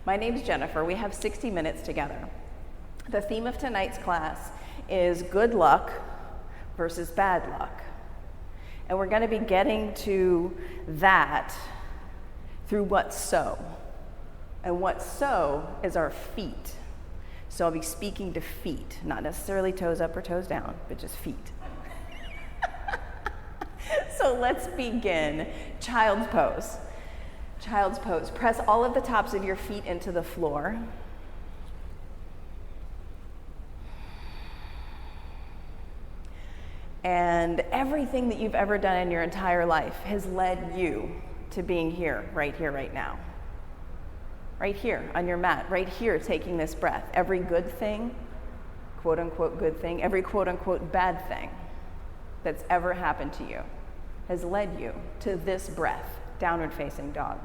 My name's Jennifer. We have 60 minutes together. The theme of tonight's class is good luck versus bad luck. And we're going to be getting to that through what's so. And what's so is our feet. So I'll be speaking to feet, not necessarily toes up or toes down, but just feet. So let's begin. Child's pose. Child's pose. Press all of the tops of your feet into the floor. And everything that you've ever done in your entire life has led you to being here, right now. Right here on your mat, right here taking this breath. Every good thing, quote unquote good thing, every quote unquote bad thing that's ever happened to you has led you to this breath, downward facing dog.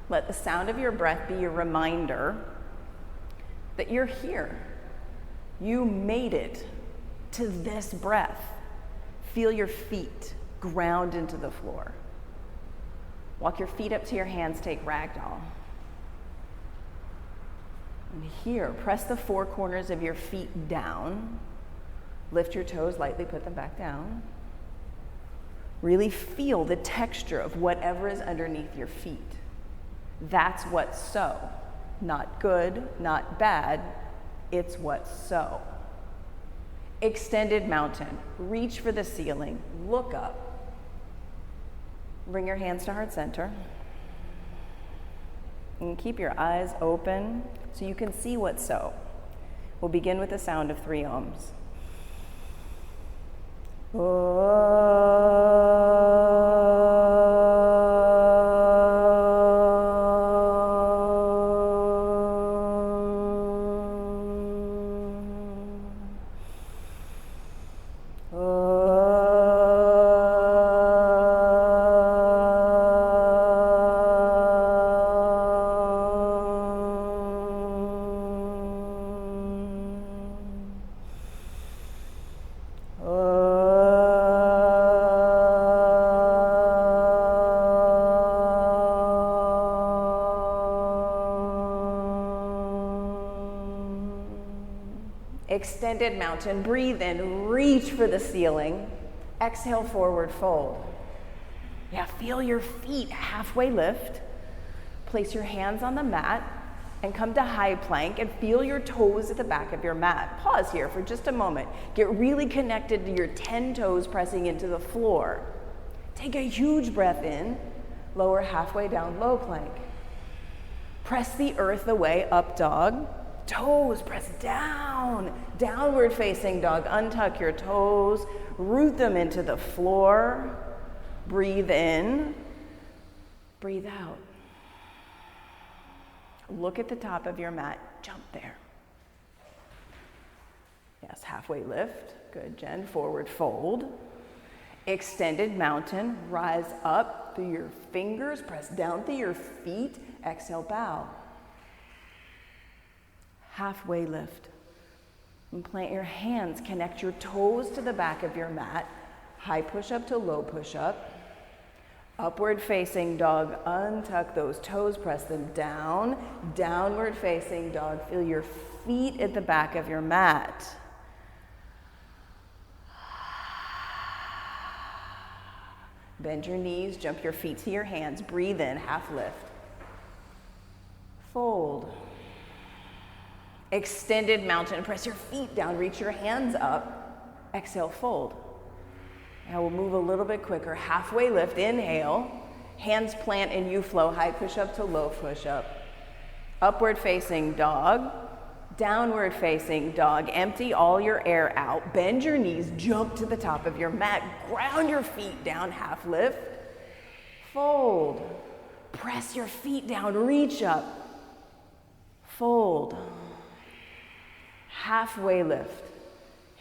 Let the sound of your breath be your reminder that you're here. You made it to this breath. Feel your feet ground into the floor. Walk your feet up to your hands, take ragdoll. And here, press the four corners of your feet down. Lift your toes lightly, put them back down. Really feel the texture of whatever is underneath your feet. That's what's so. Not good, not bad, it's what's so. Extended mountain. Reach for the ceiling. Look up. Bring your hands to heart center. And keep your eyes open so you can see what's so. We'll begin with the sound of 3 ohms. Extended mountain. Breathe in, reach for the ceiling. Exhale, forward fold. Yeah, feel your feet halfway lift. Place your hands on the mat and come to high plank and feel your toes at the back of your mat. Pause here for just a moment. Get really connected to your 10 toes pressing into the floor. Take a huge breath in. Lower halfway down, low plank. Press the earth away, up dog. Toes press down, downward facing dog. Untuck your toes, root them into the floor. Breathe in, breathe out. Look at the top of your mat, jump there. Yes, halfway lift, good Jen, forward fold. Extended mountain, rise up through your fingers, press down through your feet, exhale, bow. Halfway lift. And plant your hands, connect your toes to the back of your mat. High push-up to low push-up. Upward facing dog, untuck those toes, press them down. Downward facing dog, feel your feet at the back of your mat. Bend your knees, jump your feet to your hands. Breathe in, half lift. Fold. Extended mountain, press your feet down, reach your hands up. Exhale, fold. Now we'll move a little bit quicker. Halfway lift, inhale. Hands plant in you flow, high push-up to low push-up. Upward facing dog. Downward facing dog. Empty all your air out. Bend your knees, jump to the top of your mat. Ground your feet down, half lift. Fold. Press your feet down, reach up. Fold. Halfway lift.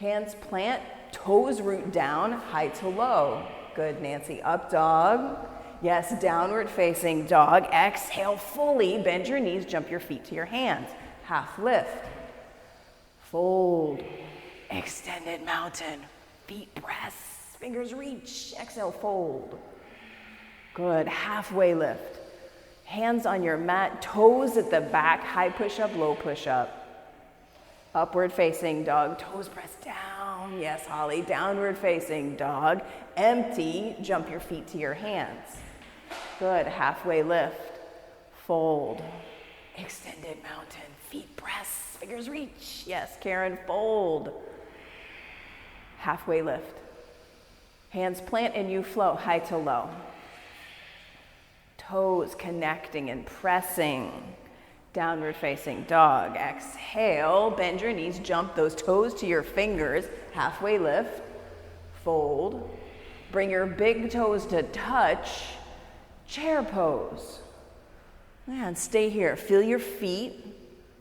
Hands plant, toes root down, high to low. Good, Nancy. Up dog. Yes, downward facing dog. Exhale fully, bend your knees, jump your feet to your hands. Half lift. Fold. Extended mountain. Feet press. fingers reach. Exhale, fold. Good, halfway lift. Hands on your mat, toes at the back, high push-up, low push-up. Upward facing dog, toes press down. Yes, Holly, downward facing dog. Empty, jump your feet to your hands. Good, halfway lift. Fold. Extended mountain, feet press, fingers reach. Yes, Karen, fold. Halfway lift. Hands plant and you flow, high to low. Toes connecting and pressing. Downward facing dog. Exhale, bend your knees, jump those toes to your fingers. Halfway lift, fold. Bring your big toes to touch. Chair pose. And stay here. Feel your feet.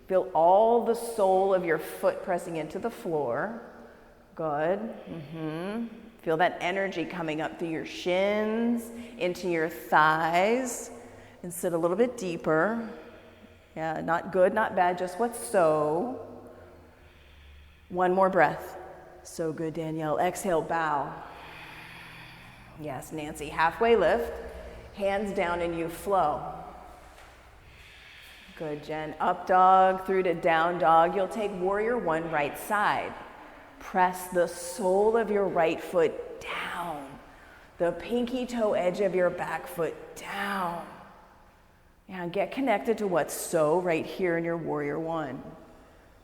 Feel all the sole of your foot pressing into the floor. Good. Feel that energy coming up through your shins, into your thighs, and sit a little bit deeper. Yeah, not good, not bad, just what's so. One more breath. So good, Danielle. Exhale, bow. Yes, Nancy, halfway lift. Hands down and you flow. Good, Jen. Up dog through to down dog. You'll take warrior one, right side. Press the sole of your right foot down. The pinky toe edge of your back foot down. And get connected to what's so right here in your warrior one.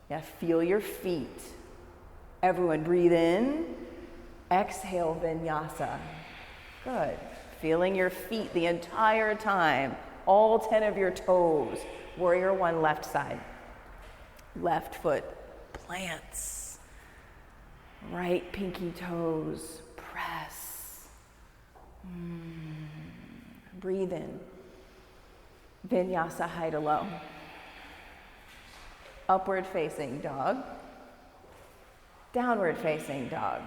Yeah, feel your feet. Everyone breathe in. Exhale, vinyasa. Good. Feeling your feet the entire time. All 10 of your toes. Warrior one, left side. Left foot plants. Right pinky toes, press. Breathe in. Vinyasa, high to low. Upward facing dog. Downward facing dog.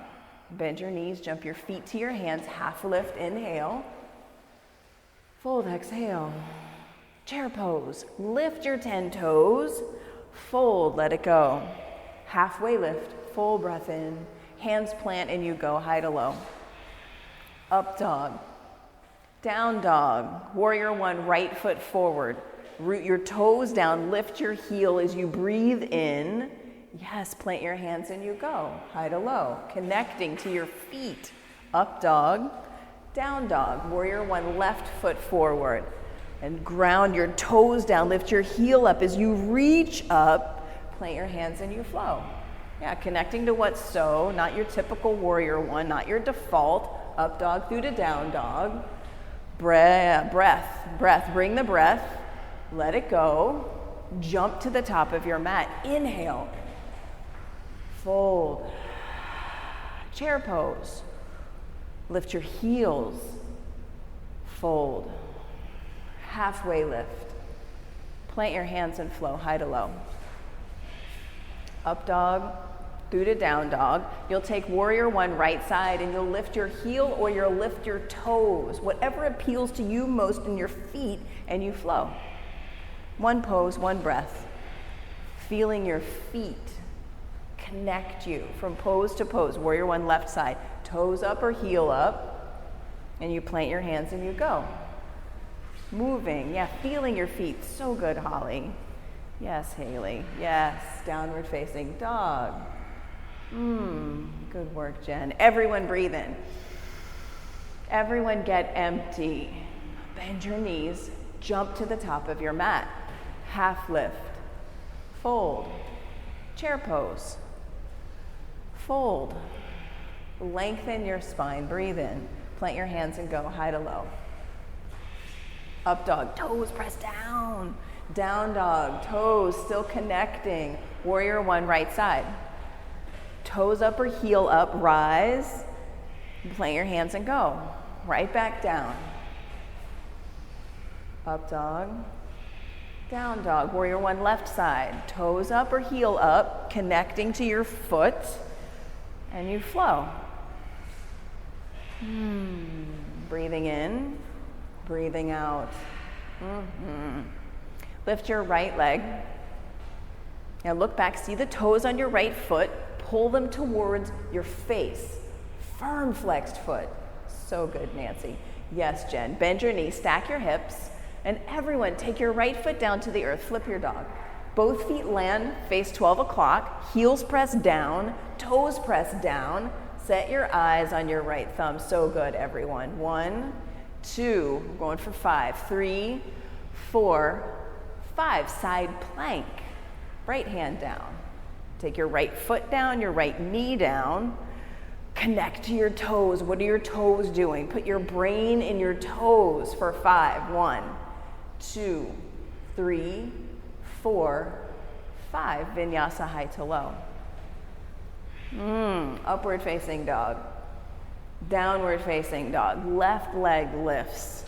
Bend your knees, jump your feet to your hands, half lift, inhale. Fold, exhale. Chair pose. Lift your 10 toes. Fold, let it go. Halfway lift, full breath in. Hands plant and you go high to low. Up dog. Down dog. Warrior one, right foot forward. Root your toes down, lift your heel as you breathe in. Yes, plant your hands and you go. High to low. Connecting to your feet. Up dog. Down dog. Warrior one, left foot forward. And ground your toes down, lift your heel up as you reach up, plant your hands and you flow. Yeah, connecting to what's so, not your typical warrior one, not your default, up dog through to down dog. Breath, bring the breath, let it go, jump to the top of your mat, inhale, fold, chair pose, lift your heels, fold. Halfway lift. Plant your hands and flow high to low. Up dog, through to down dog. You'll take warrior one, right side, and you'll lift your heel or you'll lift your toes, whatever appeals to you most in your feet, and you flow. One pose, one breath. Feeling your feet connect you from pose to pose. Warrior one, left side. Toes up or heel up, and you plant your hands and you go. Moving, yeah, feeling your feet. So good, Holly. Yes, Haley. Yes, downward facing dog. Good work, Jen. Everyone breathe in. Everyone get empty. Bend your knees. Jump to the top of your mat. Half lift. Fold. Chair pose. Fold. Lengthen your spine. Breathe in. Plant your hands and go high to low. Up dog, toes press down. Down dog, toes still connecting. Warrior one, right side. Toes up or heel up, rise. Plant your hands and go. Right back down. Up dog. Down dog, warrior one, left side. Toes up or heel up, connecting to your foot. And you flow. Breathing in. Breathing out. Lift your right leg. Now look back, see the toes on your right foot. Pull them towards your face. Firm flexed foot. So good, Nancy. Yes, Jen. Bend your knees, stack your hips, and everyone take your right foot down to the earth. Flip your dog. Both feet land face 12 o'clock, heels press down, toes press down. Set your eyes on your right thumb. So good, everyone. 1, 2, we're going for 5, 3, 4, 5. Side plank. Right hand down. Take your right foot down, your right knee down. Connect to your toes. What are your toes doing? Put your brain in your toes for 5. 1, 2, 3, 4, 5. Vinyasa high to low. Upward facing dog. Downward facing dog. Left leg lifts.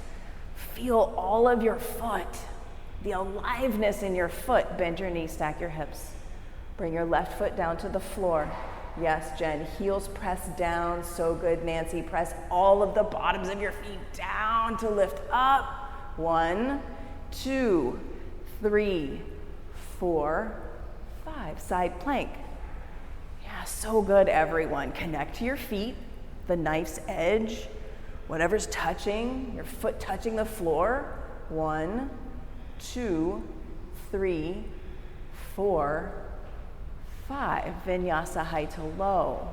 Feel all of your foot. The aliveness in your foot. Bend your knees, stack your hips. Bring your left foot down to the floor. Yes, Jen. Heels press down. So good, Nancy. Press all of the bottoms of your feet down to lift up. 1, 2, 3, 4, 5. Side plank. Yeah, so good, everyone. Connect to your feet, the knife's edge, whatever's touching, your foot touching the floor. 1, 2, 3, 4, 5. Vinyasa high to low.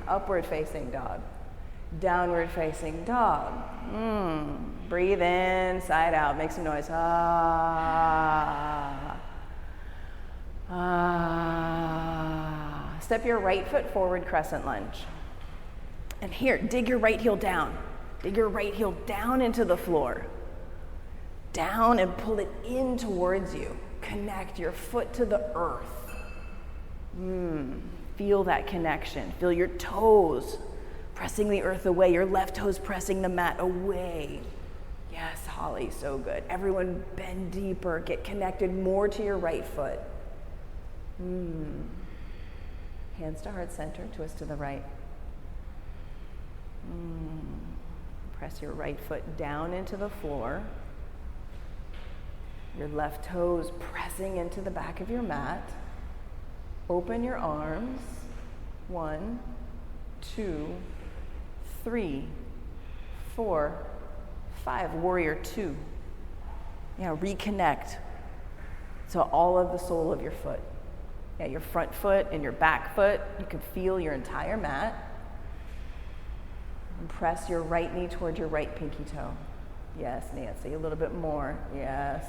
Upward facing dog. Downward facing dog. Breathe in, side out, make some noise. Step your right foot forward, crescent lunge. And here, dig your right heel down. Dig your right heel down into the floor. Down and pull it in towards you. Connect your foot to the earth. Feel that connection. Feel your toes pressing the earth away. Your left toes pressing the mat away. Yes, Holly, so good. Everyone bend deeper. Get connected more to your right foot. Hands to heart center, twist to the right. Press your right foot down into the floor. Your left toes pressing into the back of your mat. Open your arms. 1, 2, 3, 4, 5. Warrior 2. Yeah, reconnect to all of the sole of your foot. Yeah, your front foot and your back foot. You can feel your entire mat. And press your right knee toward your right pinky toe. Yes, Nancy, a little bit more. Yes.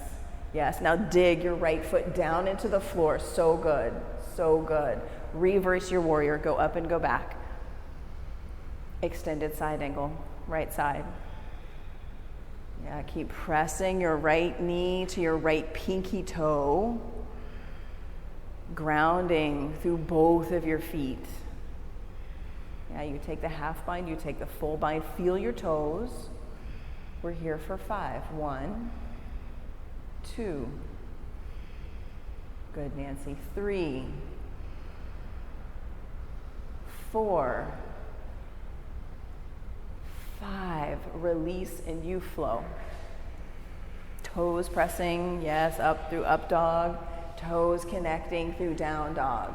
Yes, now dig your right foot down into the floor. So good, so good. Reverse your warrior, go up and go back. Extended side angle, right side. Yeah, keep pressing your right knee to your right pinky toe. Grounding through both of your feet. Yeah, you take the half bind, you take the full bind. Feel your toes. We're here for 5. 1, 2. Good, Nancy. 3, 4, 5. Release and you flow. Toes pressing, yes, up through up dog. Toes connecting through down dog.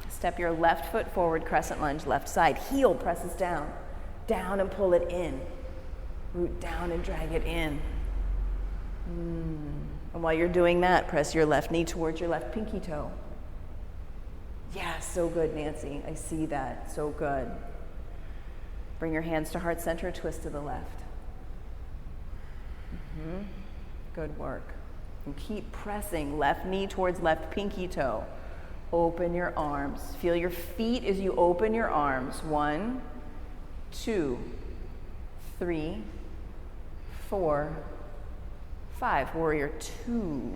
Step your left foot forward, crescent lunge, left side. Heel presses down. Down and pull it in. Root down and drag it in. And while you're doing that, press your left knee towards your left pinky toe. Yeah, so good, Nancy. I see that. So good. Bring your hands to heart center, twist to the left. Good work. And keep pressing left knee towards left pinky toe. Open your arms. Feel your feet as you open your arms. 1, 2, 3, 4, 5. Warrior 2.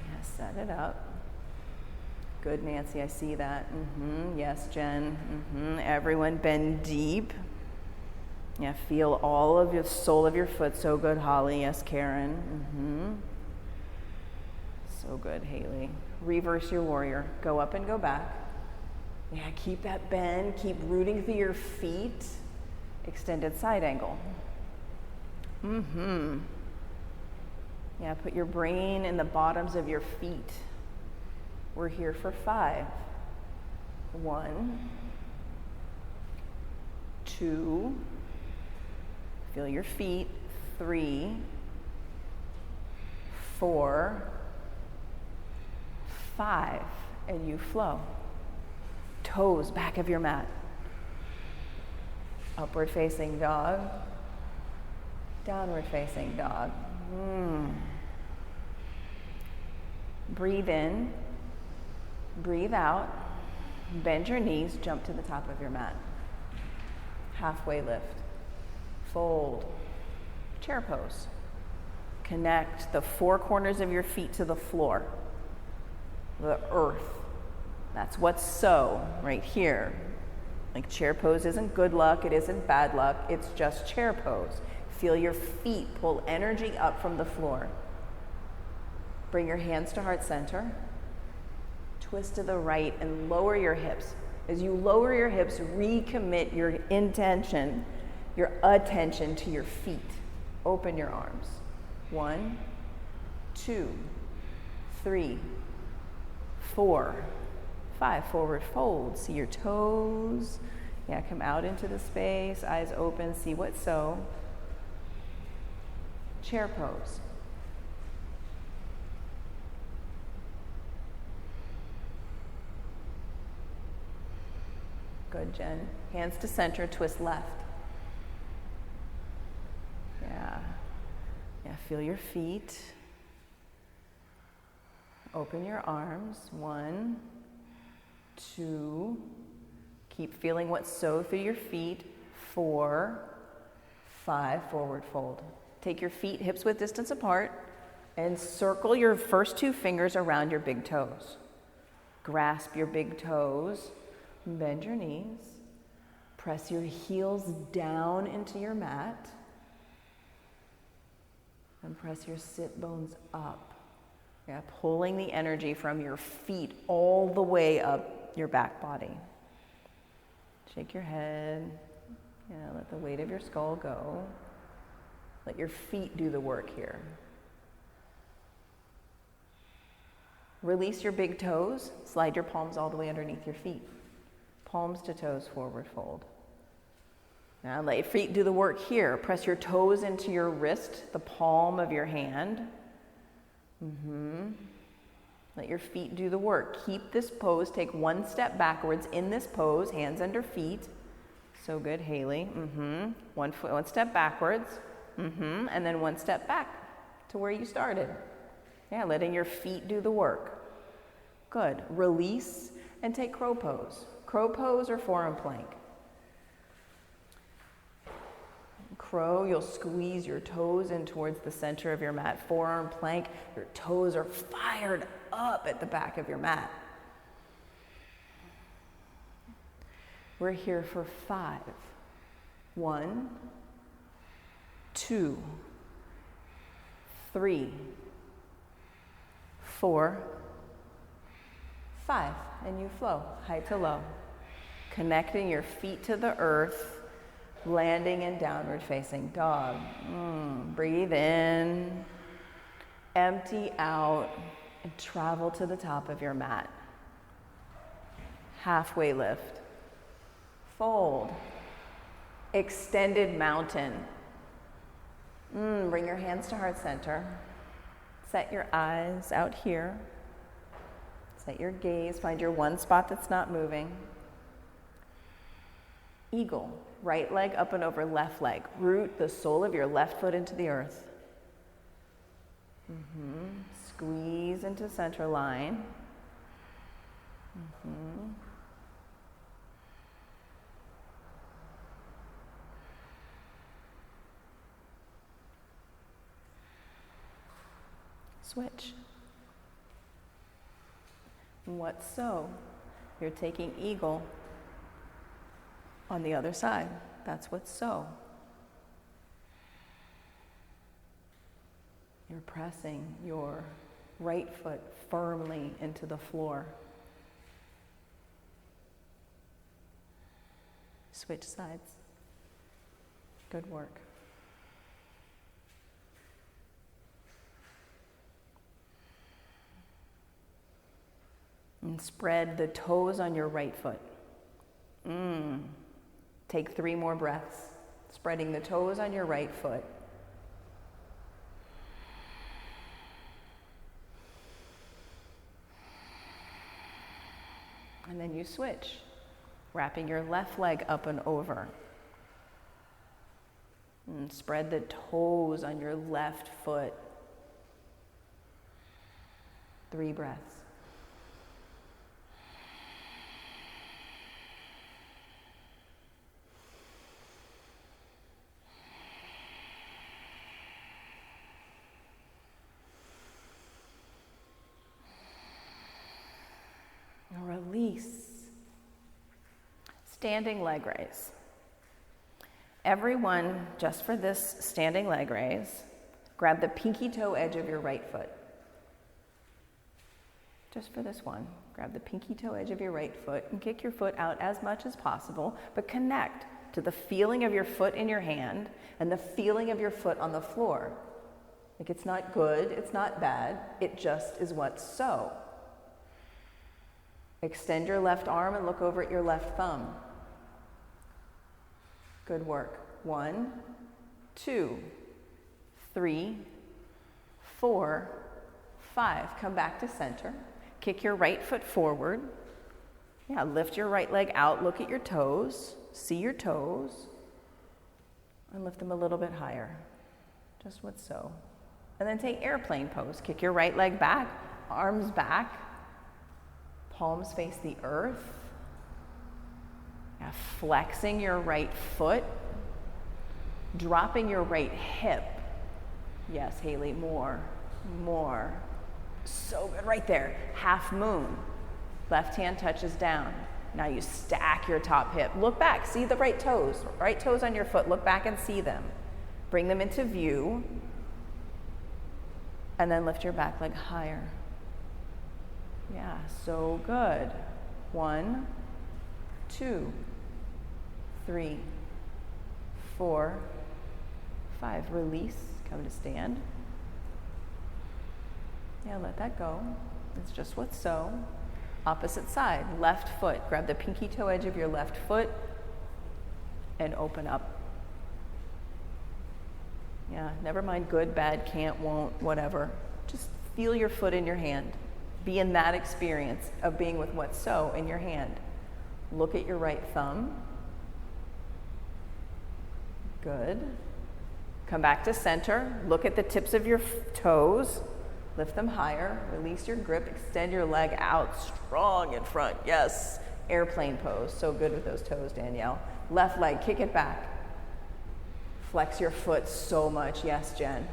Yeah, set it up. Good, Nancy, I see that. Yes, Jen. Everyone bend deep. Yeah, feel all of the sole of your foot. So good, Holly. Yes, Karen. So good, Haley. Reverse your warrior. Go up and go back. Yeah, keep that bend. Keep rooting through your feet. Extended side angle. Yeah, put your brain in the bottoms of your feet. We're here for 5. 1, 2, feel your feet. 3, 4, 5, and you flow. Toes back of your mat. Upward facing dog. Downward facing dog. Breathe in, breathe out, bend your knees, jump to the top of your mat. Halfway lift, fold, chair pose. Connect the 4 corners of your feet to the floor, the earth. That's what's so right here. Like chair pose isn't good luck, it isn't bad luck, it's just chair pose. Feel your feet pull energy up from the floor. Bring your hands to heart center. Twist to the right and lower your hips. As you lower your hips, recommit your intention, your attention to your feet. Open your arms. 1, 2, 3, 4, 5. Forward fold. See your toes. Yeah, come out into the space. Eyes open. See what's so. Chair pose. Good, Jen. Hands to center, twist left. Yeah. Yeah, feel your feet. Open your arms. 1, 2. Keep feeling what's so through your feet. 4, 5. Forward fold. Take your feet hips width distance apart and circle your first 2 fingers around your big toes. Grasp your big toes. Bend your knees. Press your heels down into your mat. And press your sit bones up. Yeah, pulling the energy from your feet all the way up your back body. Shake your head. Yeah, let the weight of your skull go. Let your feet do the work here. Release your big toes. Slide your palms all the way underneath your feet. Palms to toes, forward fold. Now let your feet do the work here. Press your toes into your wrist, the palm of your hand. Let your feet do the work. Keep this pose. Take 1 step backwards in this pose, hands under feet. So good, Haley. 1 step backwards. And then 1 step back to where you started. Yeah, letting your feet do the work. Good. Release and take crow pose. Crow pose or forearm plank. Crow, you'll squeeze your toes in towards the center of your mat. Forearm plank, your toes are fired up at the back of your mat. We're here for 5. 1, 2, 3, 4, 5. And you flow, high to low. Connecting your feet to the earth, landing in downward facing dog. Breathe in, empty out, and travel to the top of your mat. Halfway lift. Fold. Extended mountain. Bring your hands to heart center. Set your eyes out here. Set your gaze, find your one spot that's not moving. Eagle, right leg up and over left leg. Root the sole of your left foot into the earth. Squeeze into center line. Switch. What so? You're taking eagle on the other side. That's what's so. You're pressing your right foot firmly into the floor. Switch sides. Good work. And spread the toes on your right foot. Take 3 more breaths, spreading the toes on your right foot. And then you switch, wrapping your left leg up and over. And spread the toes on your left foot. 3 breaths. Release. Standing leg raise. Everyone, just for this standing leg raise, grab the pinky toe edge of your right foot. Just for this one, grab the pinky toe edge of your right foot and kick your foot out as much as possible, but connect to the feeling of your foot in your hand and the feeling of your foot on the floor. Like, it's not good, it's not bad, it just is what's so. Extend your left arm and look over at your left thumb. Good work. 1, 2, 3, 4, 5. Come back to center. Kick your right foot forward. Yeah, lift your right leg out. Look at your toes. See your toes. And lift them a little bit higher. Just what's so. And then take airplane pose. Kick your right leg back, arms back. Palms face the earth. Now flexing your right foot. Dropping your right hip. Yes, Haley, more. So good, right there. Half moon. Left hand touches down. Now you stack your top hip. Look back, see the right toes. Right toes on your foot, look back and see them. Bring them into view. And then lift your back leg higher. Yeah, so good. 1, 2, 3, 4, 5. Release, come to stand. Yeah, let that go. It's just what's so. Opposite side, left foot. Grab the pinky toe edge of your left foot and open up. Yeah, never mind good, bad, can't, won't, whatever. Just feel your foot in your hand. Be in that experience of being with what's so in your hand. Look at your right thumb. Good. Come back to center. Look at the tips of your toes. Lift them higher. Release your grip. Extend your leg out strong in front. Yes. Airplane pose. So good with those toes, Danielle. Left leg. Kick it back. Flex your foot so much. Yes, Jen.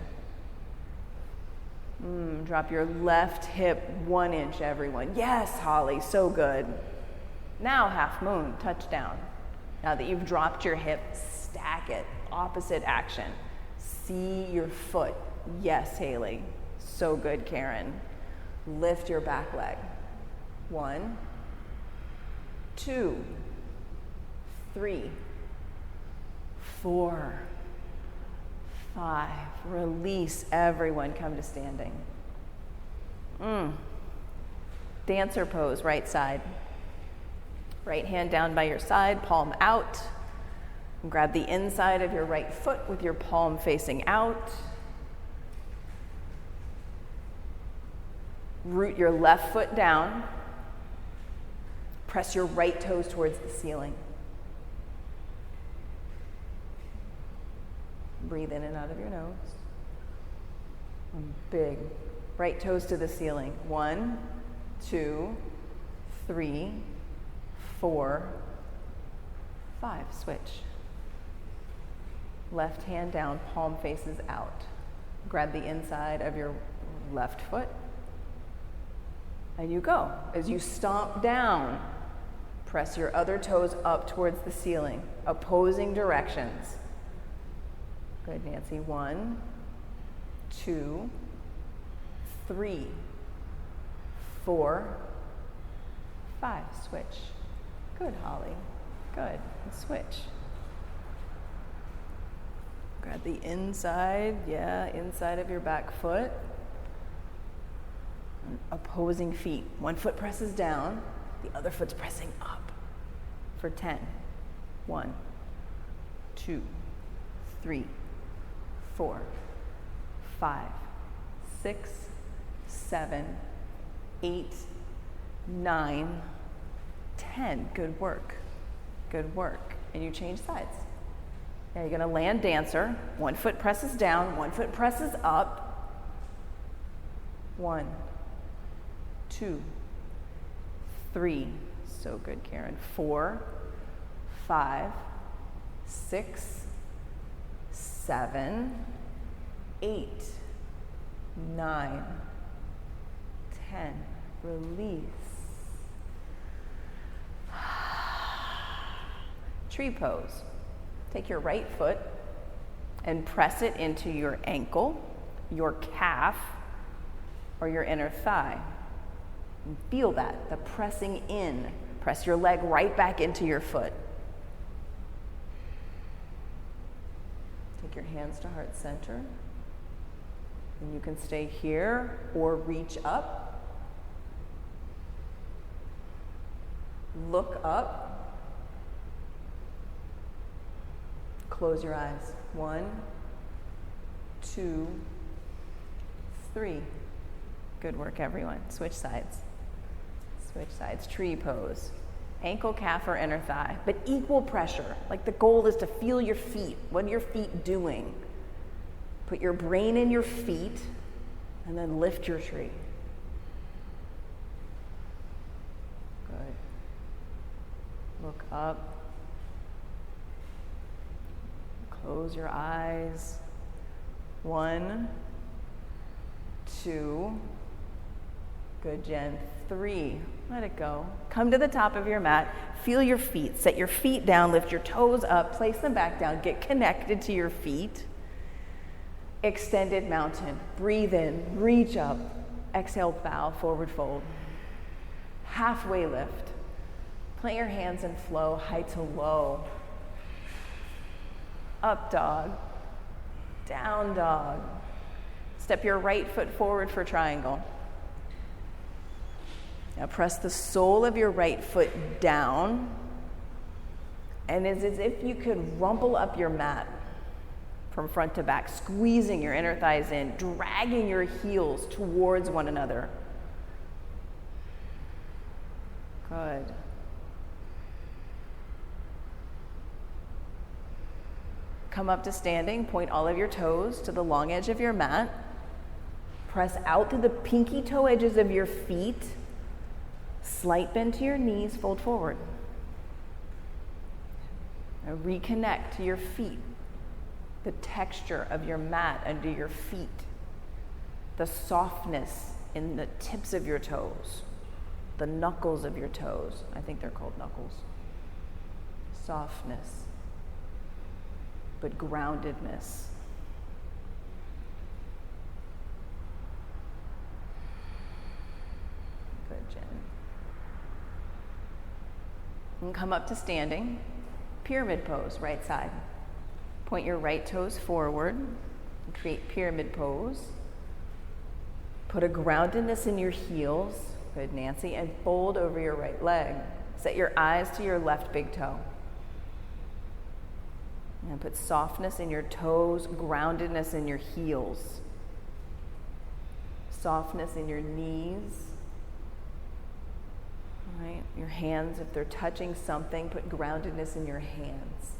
Drop your left hip 1 inch, everyone. Yes, Holly, so good. Now half moon, touchdown. Now that you've dropped your hip, stack it. Opposite action. See your foot. Yes, Haley. So good, Karen. Lift your back leg. 1, 2, 3, 4, 5. Release, everyone. Come to standing. Dancer pose, right side. Right hand down by your side, palm out. And grab the inside of your right foot with your palm facing out. Root your left foot down. Press your right toes towards the ceiling. Breathe in and out of your nose. Big. Right toes to the ceiling. 1, 2, 3, 4, 5. Switch. Left hand down, palm faces out. Grab the inside of your left foot. And you go. As you stomp down, press your other toes up towards the ceiling. Opposing directions. Good, Nancy. 1, 2, 3, 4, 5. Switch. Good, Holly. Good. And switch. Grab the inside, inside of your back foot. Opposing feet. One foot presses down, the other foot's pressing up for 10. 1, 2, 3, 4, 5, 6, 7, 8, 9, 10. Good work. Good work. And you change sides. Now you're going to land dancer. One foot presses down, one foot presses up. 1, 2, 3. So good, Karen. 4, 5, 6, 7, 8, 9, 10. Release. Tree pose. Take your right foot and press it into your ankle, your calf, or your inner thigh. And feel that, the pressing in. Press your leg right back into your foot. Take your hands to heart center. And you can stay here or reach up. Look up. Close your eyes. 1, 2, 3. Good work, everyone. Switch sides. Switch sides. Tree pose. Ankle, calf, or inner thigh, but equal pressure. Like the goal is to feel your feet. What are your feet doing? Put your brain in your feet and then lift your tree. Good. Look up. Close your eyes. 1, 2. Good, Jen. 3. Let it go. Come to the top of your mat. Feel your feet. Set your feet down. Lift your toes up. Place them back down. Get connected to your feet. Extended mountain. Breathe in. Reach up. Exhale, bow, forward fold. Halfway lift. Plant your hands and flow high to low. Up dog. Down dog. Step your right foot forward for triangle. Now press the sole of your right foot down, and it's as if you could rumple up your mat from front to back, squeezing your inner thighs in, dragging your heels towards one another. Good. Come up to standing, point all of your toes to the long edge of your mat. Press out to the pinky toe edges of your feet. Slight bend to your knees, fold forward. Now reconnect to your feet, the texture of your mat under your feet, the softness in the tips of your toes, the knuckles of your toes. I think they're called knuckles. Softness, but groundedness. Good, Jen. And come up to standing. Pyramid pose, right side. Point your right toes forward and create pyramid pose. Put a groundedness in your heels. Good, Nancy. And fold over your right leg. Set your eyes to your left big toe. And put softness in your toes, groundedness in your heels. Softness in your knees. Right? Your hands, if they're touching something, put groundedness in your hands.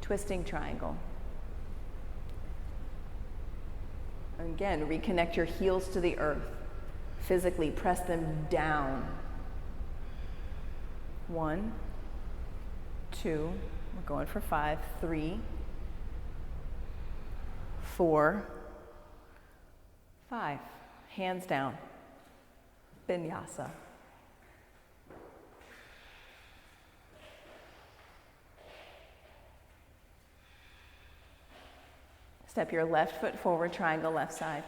Twisting triangle. Again, reconnect your heels to the earth. Physically press them down. 1, 2, we're going for 5, 3, 4, 5. Hands down. Vinyasa. Step your left foot forward, triangle left side.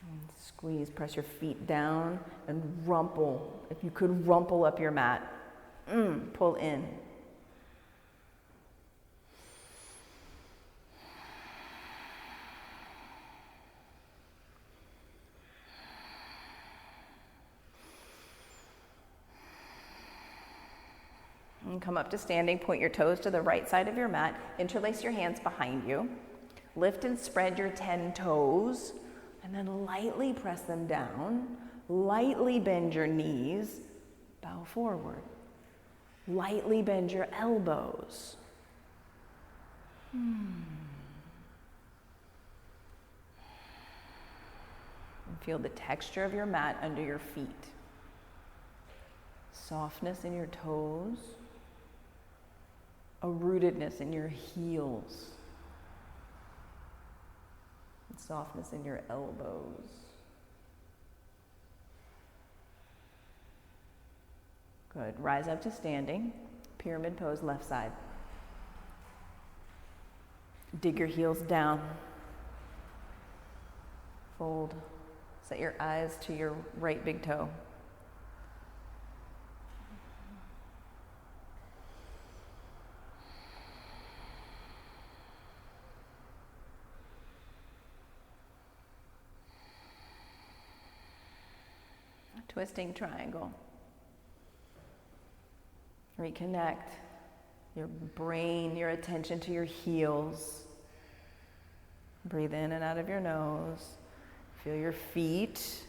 And squeeze, press your feet down and rumple. If you could rumple up your mat. Pull in. And come up to standing, point your toes to the right side of your mat, interlace your hands behind you. Lift and spread your 10 toes, and then lightly press them down. Lightly bend your knees, bow forward. Lightly bend your elbows. And feel the texture of your mat under your feet. Softness in your toes. A rootedness in your heels. And softness in your elbows. Good. Rise up to standing. Pyramid pose, left side. Dig your heels down. Fold. Set your eyes to your right big toe. Twisting triangle. Reconnect your brain, your attention to your heels. Breathe in and out of your nose. Feel your feet.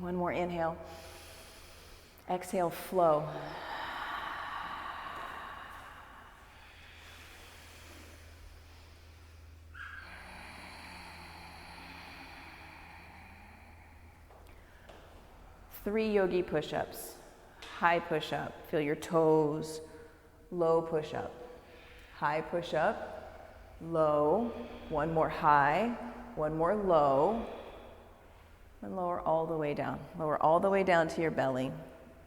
One more inhale. Exhale, flow. Three yogi push-ups. High push-up, feel your toes. Low push-up. High push-up, low. One more high, one more low. And lower all the way down. Lower all the way down to your belly.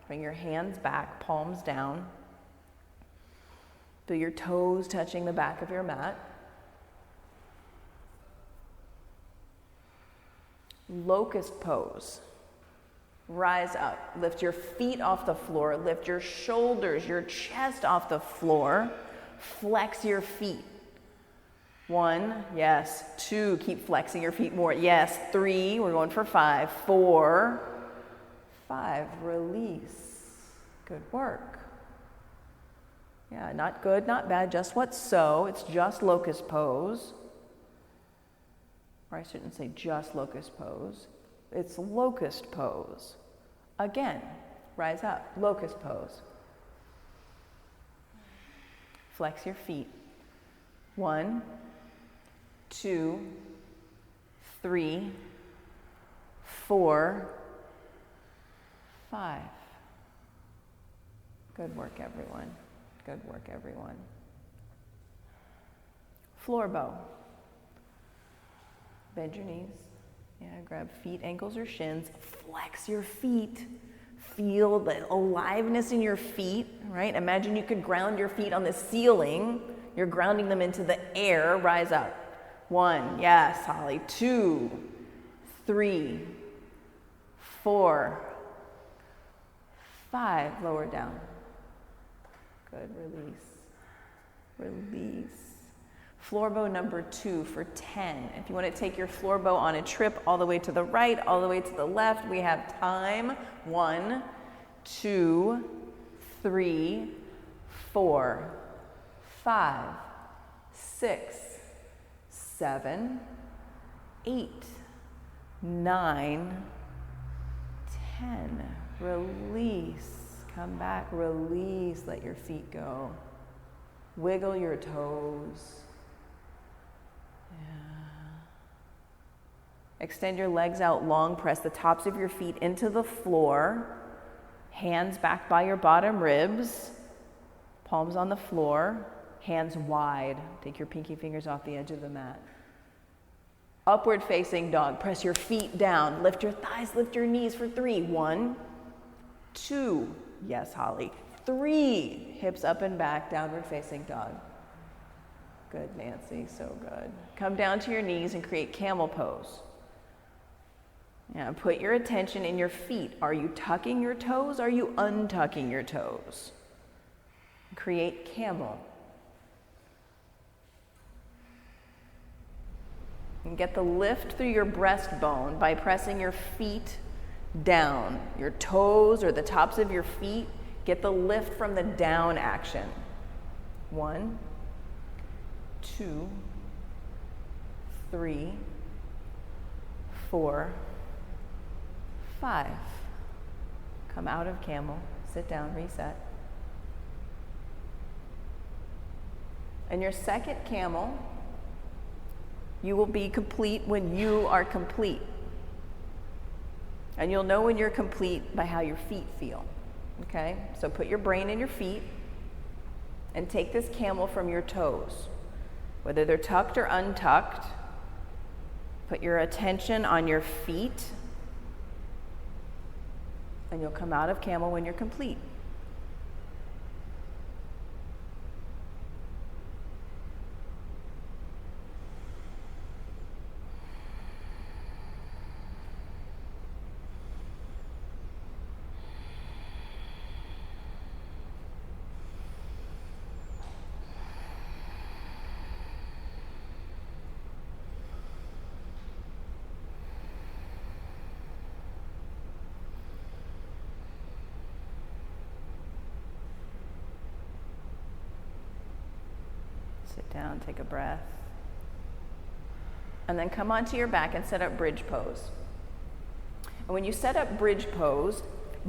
Bring your hands back, palms down. Feel your toes touching the back of your mat. Locust pose. Rise up, lift your feet off the floor, lift your shoulders, your chest off the floor, flex your feet. 1, yes. 2, keep flexing your feet more. Yes. 3, we're going for 5. 4, 5, release. Good work. Yeah, not good, not bad, just what's so. It's just locust pose. Or I shouldn't say just locust pose. It's locust pose. Again, rise up, locust pose. Flex your feet. 1, 2, 3, 4, 5. Good work, everyone. Good work, everyone. Floor bow. Bend your knees. Yeah, grab feet, ankles, or shins. Flex your feet. Feel the aliveness in your feet, right? Imagine you could ground your feet on the ceiling. You're grounding them into the air. Rise up. 1, yes, Holly. 2, 3, 4, 5. Lower down. Good, release. Release. Floor bow number 2 for 10. If you want to take your floor bow on a trip all the way to the right, all the way to the left, we have time. 1, 2, 3, 4, 5, 6, 7, 8, 9, 10. Release. Come back, release, let your feet go. Wiggle your toes. Extend your legs out long, press the tops of your feet into the floor, hands back by your bottom ribs, palms on the floor, hands wide. Take your pinky fingers off the edge of the mat. Upward facing dog, press your feet down, lift your thighs, lift your knees for 3. 1, 2, yes, Holly. 3, hips up and back, downward facing dog. Good, Nancy, so good. Come down to your knees and create camel pose. Now put your attention in your feet. Are you tucking your toes? Are you untucking your toes? Create camel. And get the lift through your breastbone by pressing your feet down, your toes or the tops of your feet. Get the lift from the down action. 1, 2, 3, 4, 5. Come out of camel, sit down, reset. And your second camel, you will be complete when you are complete. And you'll know when you're complete by how your feet feel. Okay? So put your brain in your feet and take this camel from your toes, whether they're tucked or untucked. Put your attention on your feet, and you'll come out of camel when you're complete. Sit down, take a breath. And then come onto your back and set up bridge pose. And when you set up bridge pose,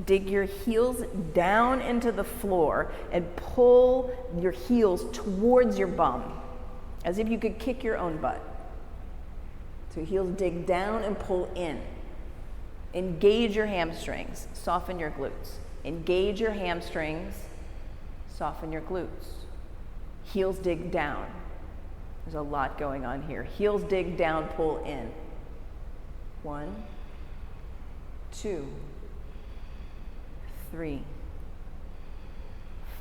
dig your heels down into the floor and pull your heels towards your bum, as if you could kick your own butt. So heels dig down and pull in. Engage your hamstrings, soften your glutes. Engage your hamstrings, soften your glutes. Heels dig down. There's a lot going on here. Heels dig down, pull in. 1, 2, 3,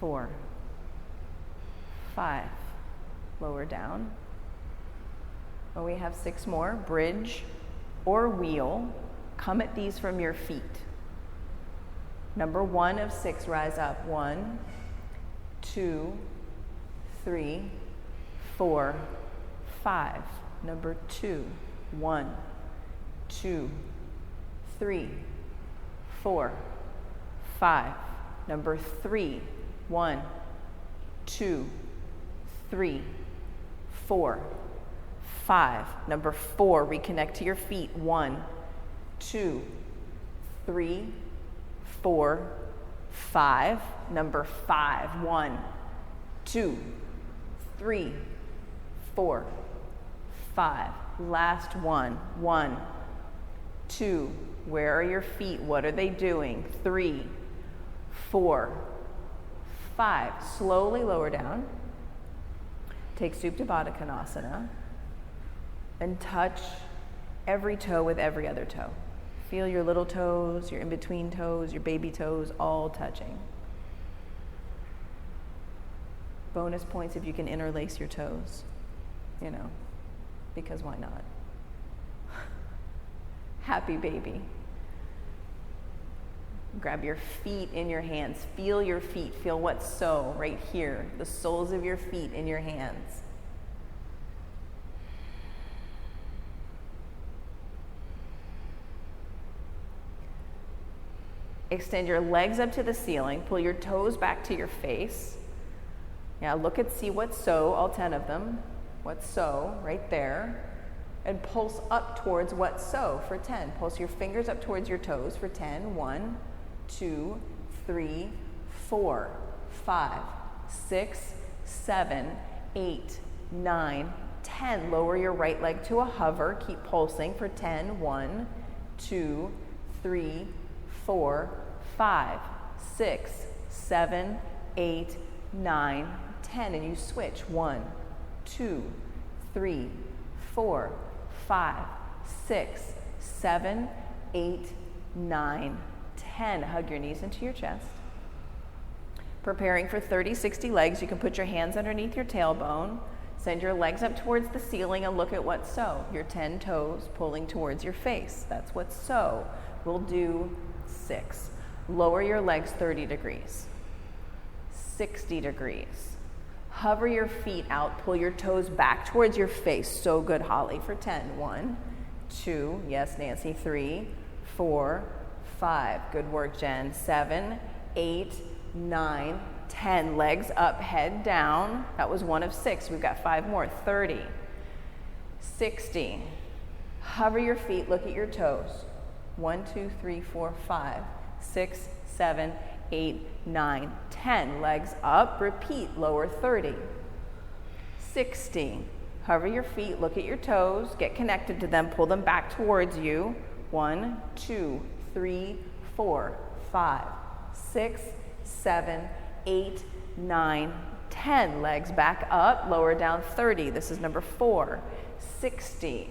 4, 5. Lower down. Well, we have 6 more. Bridge or wheel. Come at these from your feet. Number 1 of 6, rise up. 1, 2, 3, 4, 5. Number 2, 1, 2, 3, 4, 5. Number 3, 1, 2, 3, 4, 5. Number 4, reconnect to your feet. 1, 2, 3, 4, 5. Number 5, 1, 2, 3, 4, 5. Last one. 1, 2. Where are your feet? What are they doing? 3, 4, 5. Slowly lower down. Take Supta Baddha Konasana and touch every toe with every other toe. Feel your little toes, your in-between toes, your baby toes, all touching. Bonus points if you can interlace your toes, because why not? Happy baby. Grab your feet in your hands. Feel your feet. Feel what's so right here, the soles of your feet in your hands. Extend your legs up to the ceiling. Pull your toes back to your face. Now see what's so, all 10 of them. What's so, right there. And pulse up towards what's so for 10. Pulse your fingers up towards your toes for 10. 1, 2, 3, 4, 5, 6, 7, 8, 9, 10. Lower your right leg to a hover. Keep pulsing for 10. 1, 2, 3, 4, 5, 6, 7, 8, 9, 10. And you switch. 1, 2, 3, 4, 5, 6, 7, 8, 9, 10. Hug your knees into your chest. Preparing for 30, 60 legs, you can put your hands underneath your tailbone. Send your legs up towards the ceiling and look at what's so. Your 10 toes pulling towards your face. That's what's so. We'll do 6. Lower your legs 30 degrees. 60 degrees. Hover your feet out, pull your toes back towards your face. So good, Holly, for 10. 1, 2, yes, Nancy, 3, 4, 5. Good work, Jen. 7, 8, 9, 10. Legs up, head down. That was 1 of 6. We've got 5 more. 30, 60. Hover your feet, look at your toes. 1, 2, 3, 4, 5, 6, 7, 8, 9, 10. Legs up, repeat, lower 30. 60. Hover your feet, look at your toes, get connected to them, pull them back towards you. 1, 2, 3, 4, 5, 6, 7, 8, 9, 10. Legs back up, lower down 30. This is number 4. 60.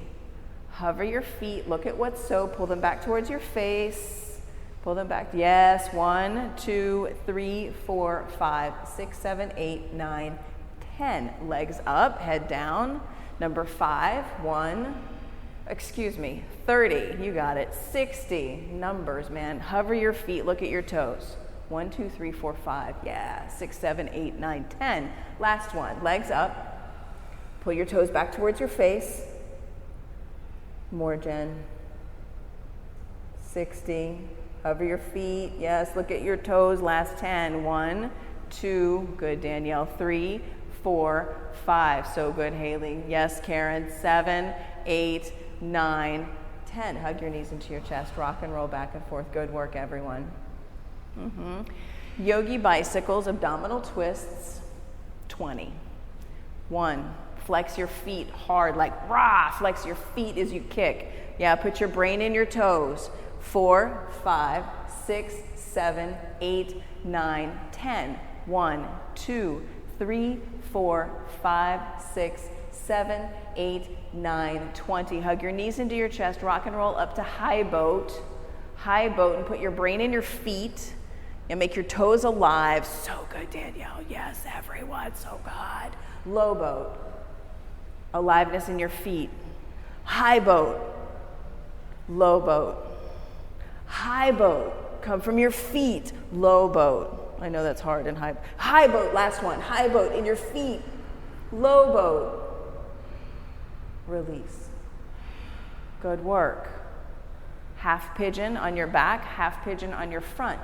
Hover your feet, look at what's so, pull them back towards your face. Pull them back, yes. 1, 2, 3, 4, 5, 6, 7, 8, 9, 10. Legs up, head down. Number 5, 30. You got it. 60. Numbers, man. Hover your feet, look at your toes. 1, 2, 3, 4, 5. Yeah. 6, 7, 8, 9, 10. Last one. Legs up. Pull your toes back towards your face. More, Jen. 60. Hover your feet. Yes, look at your toes. Last 10. 1, 2. Good, Danielle. 3, 4, 5. So good, Haley. Yes, Karen. 7, 8, 9, 10. Hug your knees into your chest. Rock and roll back and forth. Good work, everyone. Yogi bicycles, abdominal twists. 20. 1. Flex your feet hard, like rah. Flex your feet as you kick. Yeah, put your brain in your toes. 4, 5, 6, 7, 8, 9, 10. 1, 2, 3, 4, 5, 6, 7, 8, 9, 20. Hug your knees into your chest. Rock and roll up to high boat. High boat, and put your brain in your feet and make your toes alive. So good, Danielle. Yes, everyone. So good. Low boat. Aliveness in your feet. High boat. Low boat. High boat. Come from your feet. Low boat. I know that's hard and high. High boat, last one. High boat in your feet. Low boat. Release. Good work. Half pigeon on your back, half pigeon on your front.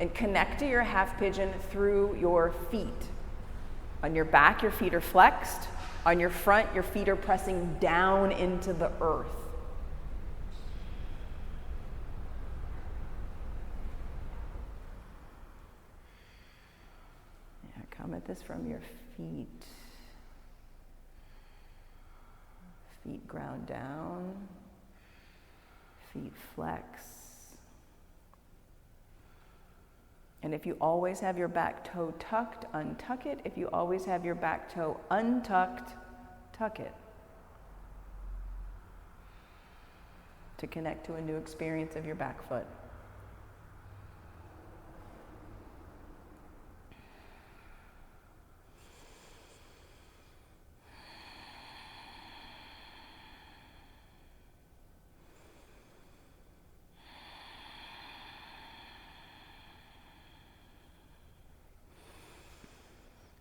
And connect to your half pigeon through your feet. On your back, your feet are flexed. On your front, your feet are pressing down into the earth. Yeah, come at this from your feet. Feet ground down. Feet flex. And if you always have your back toe tucked, untuck it. If you always have your back toe untucked, tuck it. To connect to a new experience of your back foot.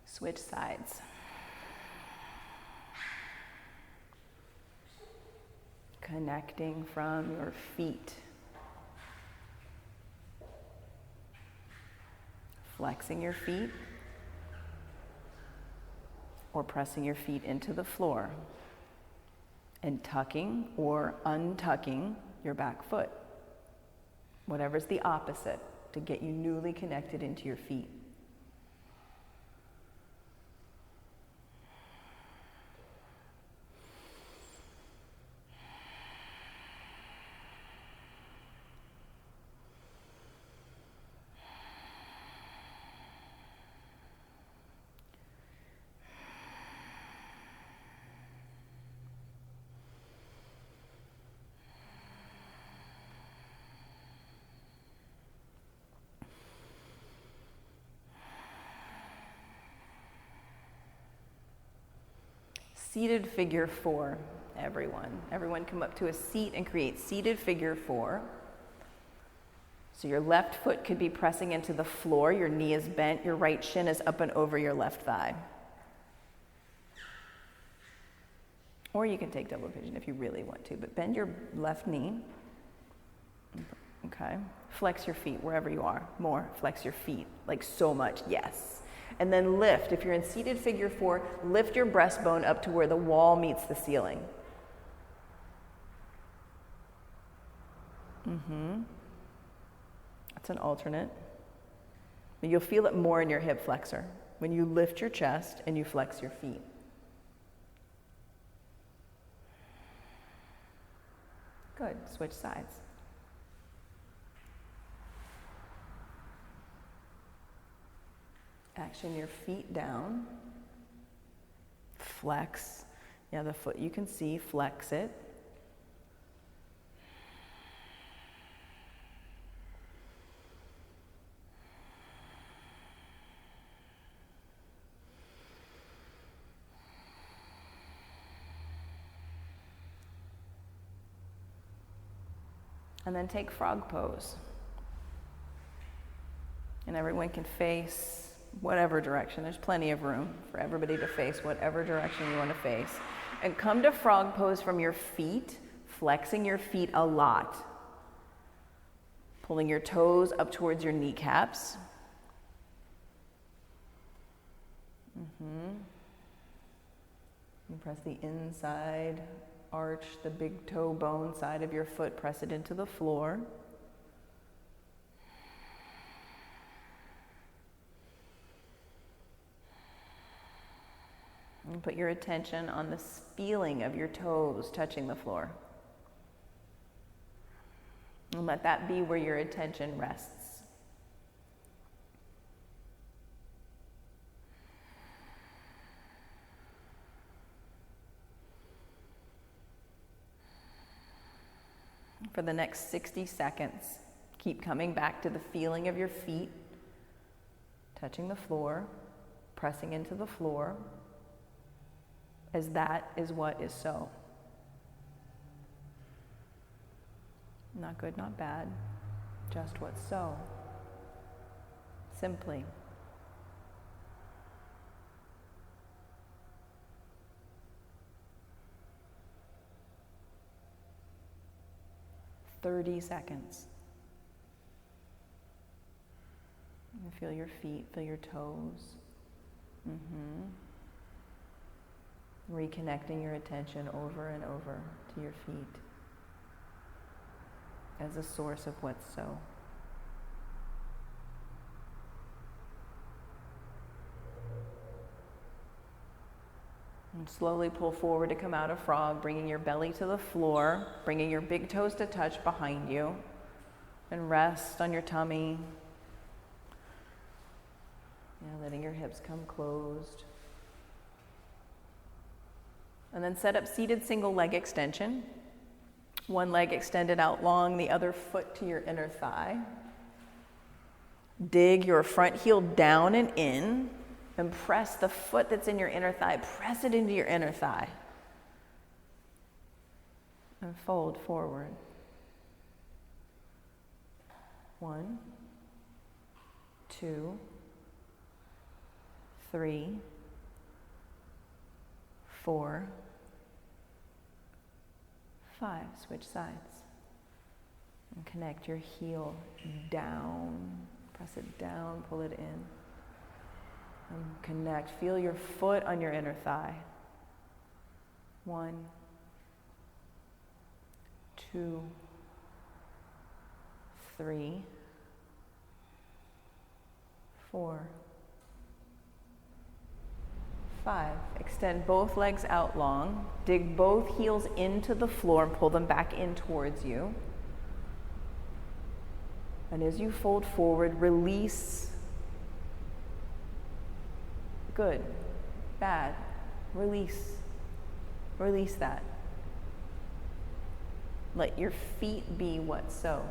Switch sides. Connecting from your feet. Flexing your feet or pressing your feet into the floor and tucking or untucking your back foot. Whatever's the opposite to get you newly connected into your feet. Seated figure 4, everyone. Everyone come up to a seat and create seated figure 4. So your left foot could be pressing into the floor, your knee is bent, your right shin is up and over your left thigh. Or you can take double pigeon if you really want to, but bend your left knee. Okay. Flex your feet wherever you are. More. Flex your feet. Like so much. Yes. And then lift. If you're in seated figure 4, lift your breastbone up to where the wall meets the ceiling. That's an alternate. But you'll feel it more in your hip flexor when you lift your chest and you flex your feet. Good. Switch sides. Action your feet down. Flex. Yeah, the foot you can see, flex it. And then take frog pose. And everyone can face whatever direction. There's plenty of room for everybody to face whatever direction you want to face. And come to frog pose from your feet, flexing your feet a lot. Pulling your toes up towards your kneecaps. You press the inside arch, the big toe bone side of your foot, press it into the floor. And put your attention on the feeling of your toes touching the floor. And let that be where your attention rests. For the next 60 seconds, keep coming back to the feeling of your feet touching the floor, pressing into the floor, as that is what is so. Not good, not bad, just what's so. Simply. "30 seconds. And feel your feet, feel your toes. Reconnecting your attention over and over to your feet as a source of what's so. And slowly pull forward to come out of frog, bringing your belly to the floor, bringing your big toes to touch behind you, and rest on your tummy. Letting your hips come closed. And then set up seated single leg extension. One leg extended out long, the other foot to your inner thigh. Dig your front heel down and in, and press the foot that's in your inner thigh, press it into your inner thigh. And fold forward. 1, 2, 3, 4, 5. Switch sides. And connect your heel down. Press it down, pull it in. And connect. Feel your foot on your inner thigh. 1, 2, 3, 4, 5. Extend both legs out long. Dig both heels into the floor and pull them back in towards you. And as you fold forward, release. Good, bad, release. Release that. Let your feet be what's so.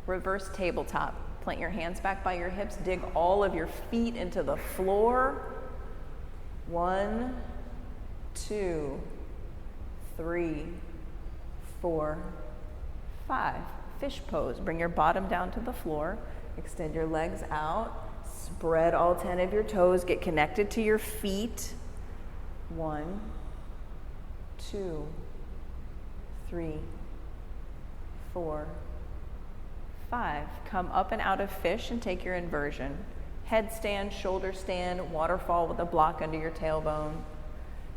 Reverse tabletop. Plant your hands back by your hips. Dig all of your feet into the floor. 1, 2, 3, 4, 5. Fish pose. Bring your bottom down to the floor. Extend your legs out. Spread all 10 of your toes. Get connected to your feet. 1, 2, 3, 4, 5. Come up and out of fish and take your inversion. Headstand, shoulder stand, waterfall with a block under your tailbone.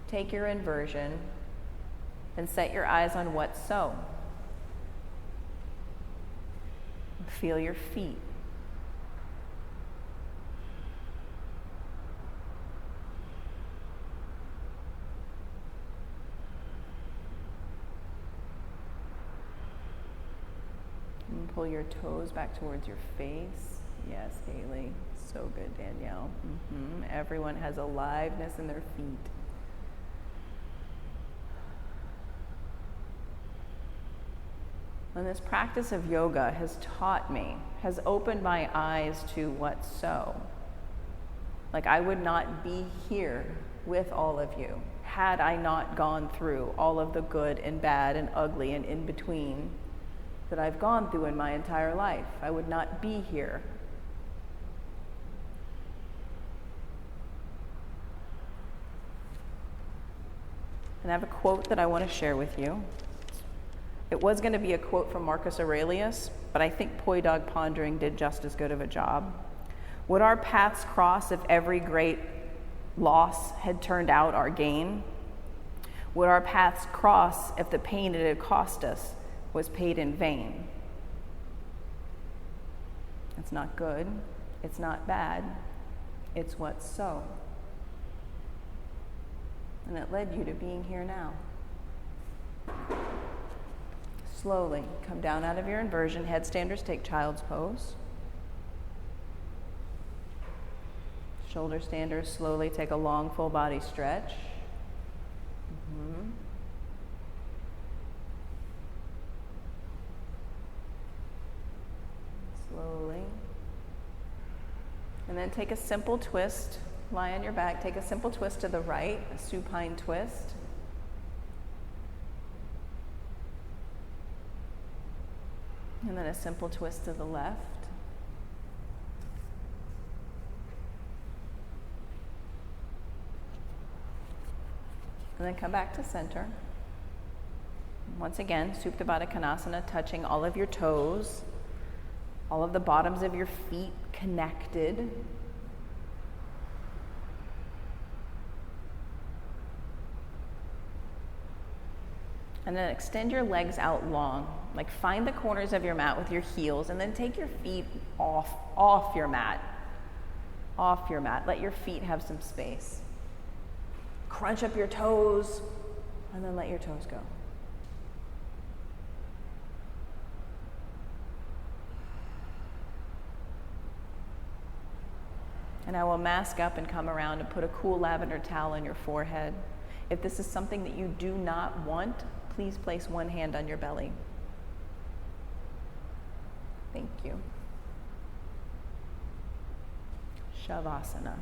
Take your inversion and set your eyes on what's so. Feel your feet. And pull your toes back towards your face. Yes, Haley. So good, Danielle. Everyone has aliveness in their feet. And this practice of yoga has taught me, has opened my eyes to what's so. Like, I would not be here with all of you had I not gone through all of the good and bad and ugly and in between that I've gone through in my entire life. I would not be here. And I have a quote that I want to share with you. It was going to be a quote from Marcus Aurelius, but I think Poi Dog Pondering did just as good of a job. Would our paths cross if every great loss had turned out our gain? Would our paths cross if the pain it had cost us was paid in vain? It's not good. It's not bad. It's what's so. And it led you to being here now. Slowly come down out of your inversion. Headstanders take child's pose. Shoulder standers slowly take a long full body stretch. Slowly. And then take a simple twist. Lie on your back. Take a simple twist to the right, a supine twist. And then a simple twist to the left. And then come back to center. Once again, Supta Baddha Konasana, touching all of your toes, all of the bottoms of your feet connected. And then extend your legs out long. Like, find the corners of your mat with your heels, and then take your feet off your mat. Off your mat. Let your feet have some space. Crunch up your toes, and then let your toes go. And I will mask up and come around and put a cool lavender towel on your forehead. If this is something that you do not want, please place one hand on your belly. Thank you. Shavasana.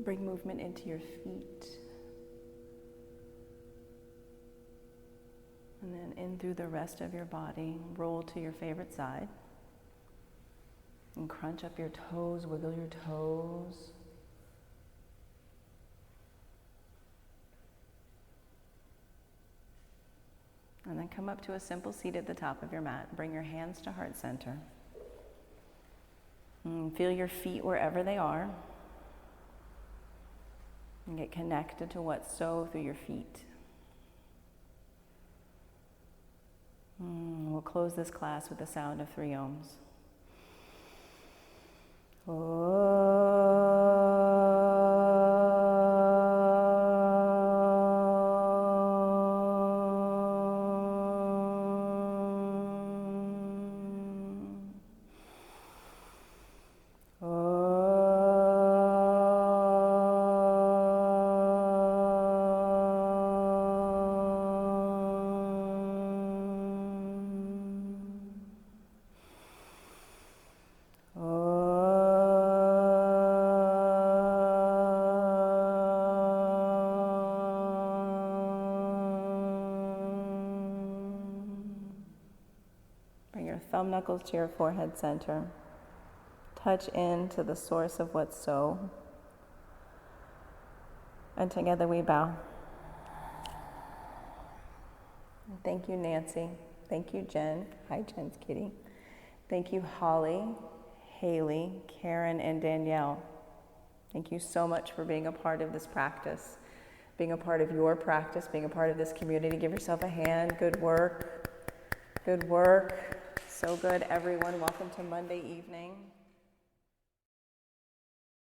Bring movement into your feet. And then in through the rest of your body. Roll to your favorite side. And crunch up your toes, wiggle your toes. And then come up to a simple seat at the top of your mat. Bring your hands to heart center. And feel your feet wherever they are. And get connected to what's so through your feet. We'll close this class with the sound of 3 ohms. Thumb knuckles to your forehead center. Touch into the source of what's so. And together we bow. Thank you, Nancy. Thank you, Jen. Hi, Jen's kitty. Thank you, Holly, Haley, Karen, and Danielle. Thank you so much for being a part of this practice, being a part of your practice, being a part of this community. Give yourself a hand. Good work. Good work. So good, everyone. Welcome to Monday evening.